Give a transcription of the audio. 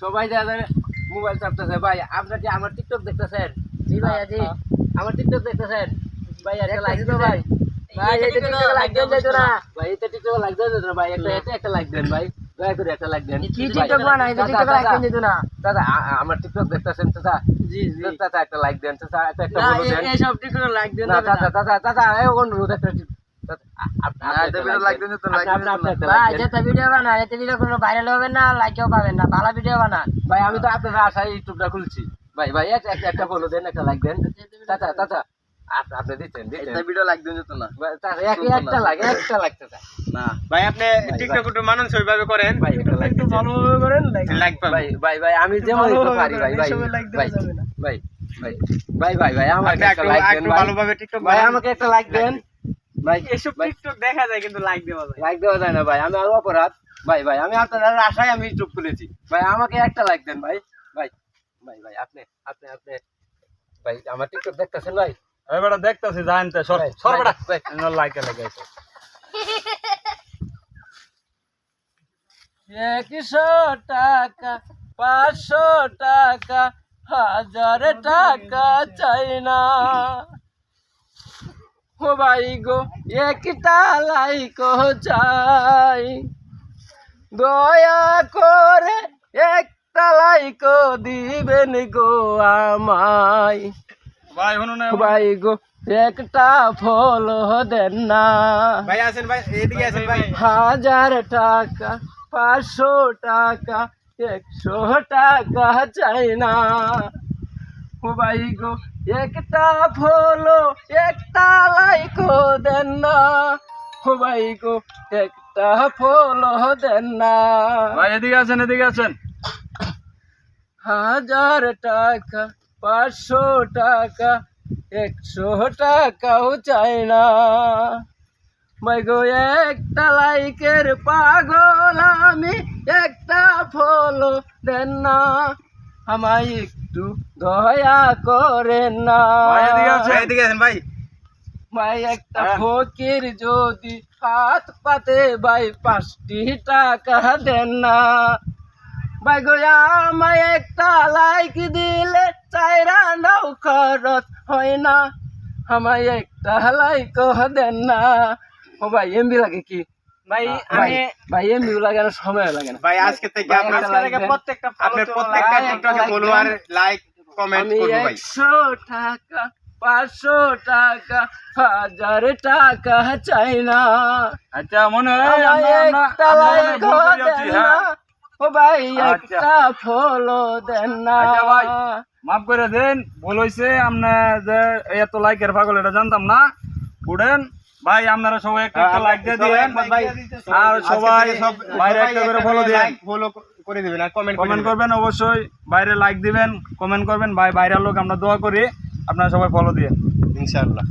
সবাই মোবাইল চাপতেছে ভাই। আপনার কি আমার টিকটক দেখতেছেন? জি ভাইয়া জি আমার টিকটক দেখতেছেন ভাই? একটা লাইক দিন ভাই। ভাই এটা টিকটকে লাইক দেন যাইতো না ভাই এটা টিকটকে লাইক দেন না ভাই। একটা লাইক দেন ভাই, দয়া করে একটা লাইক দেন। কি টিকটক বানাই এটা টিকটকে লাইক দেন যাইতো না দাদা আমার টিকটক দেখতেছেন চাচা? জি জি চাচা একটা লাইক দেন চাচা, একটা বলে দেন। এই সব টিকটকে লাইক দেন না চাচা চাচা চাচা এই অনুরোধ একটা লাইক দেন তো লাইক দেন ভাই যেটা ভিডিও বানায় এতে ভিডিও কোনো ভাইরাল হবে না, লাইকও পাবেন না, ভালো ভিডিও বানান ভাই। আমি তো আপনার আশায় ইউটিউবটা খুলছি ভাই। ভাই একটা বলে দেন, একটা লাইক দেন চাচা চাচা। আপনি দিচ্ছেন একটা ভিডিও লাইক দেন যেত না একটা লাইক চাচা না ভাই। আপনি টিকটক একটু মানুষ ওইভাবে করেন ভাই, একটা লাইক একটু ভালোভাবে করেন লাইক পাবেন। ভাই ভাই ভাই আমি যেমন পারি ভাই ভাই ভাই ভাই ভাই ভাই ভাই আমাকে একটা লাইক দেন একটু ভাই। ভালোভাবে টিকটক ভাই আমাকে একটা লাইক দেন ভাই। এসব টিকটক দেখা যায় কিন্তু লাইক দেওয়া যায় লাইক দেওয়া যায় না ভাই, আমি আরো অপরাধ ভাই। ভাই আমি আপনার আশায় আমি ইউটিউব খুলেছি ভাই। আমাকে একটা লাইক দেন ভাই ভাই ভাই ভাই। আপনি আপনি আপনি ভাই আমার টিকটক দেখতেছেন ভাই? এই বেটা দেখতাছি জানতে সর সর বেটা ভাই লাইকে লাগাইছে 100 টাকা 500 টাকা 1000 টাকা চাই না ও ভাই গো, একটা লাইক চাই, দয়া করে একটা লাইক দিবেন গো আমায়। ভাই হনো না ভাই গো একটা ফলো দেন না। ভাই আছেন ভাই, এদিকে আছেন ভাই। 1000 টাকা 500 টাকা 100 টাকা চাই না ও ভাই গো, একটা ফলো একটা লাইক দেন না ও ভাই গো, একটা ফলো দেন না। ভাই এদিকে আছেন, এদিকে আছেন। 1000 টাকা 500 টাকা 100 টাকাও চাই না ভাই গো, একটা লাইকের পাগল আমি, একটা ফলো দেন না, আমায় একটু দয়া করেন না ভাই এদিকে আছেন, এদিকে আছেন ভাই। ভাই একটা ফকির যদি হাত পাতে ভাই 5টি টাকা দেন না ভাই গো, আমায় একটা লাইক দিলে 4 আনাও খরচ হয় না, আমায় একটা লাইক দেন না ও ভাই। এমবি লাগে কি ভাই? ভাই এমবি লাগে না, সময় লাগে না ভাই আজকে থেকে ভাই, আপনার একটা like দেন। প্রত্যেকটা টিকটকে ফলোয়ার লাইক কমেন্ট আমি করব ভাই। 100 টাকা 500 টাকা 1000 টাকা চাই না। আচ্ছা মনে হয় আমায় একটা লাইক দেন না ও ভাই, আচ্ছা। একটা ফলো দেন না। আচ্ছা ভাই, মাফ করে দেন, ভুল হইছে। আপনি যে এত লাইকের পাগল এটা জানতাম না। উঠেন ভাই, আপনারা সবাই একটা লাইক দিয়ে দিবেন ভাই, আর সবাই বাইরে একটা করে ফলো দিবেন, ফলো করে দিবেন আর কমেন্ট করবেন অবশ্যই। বাইরে লাইক দিবেন, কমেন্ট করবেন ভাই। বাইরের লোক আমরা দোয়া করি, আপনারা সবাই ফলো দিবেন ইনশাআল্লাহ।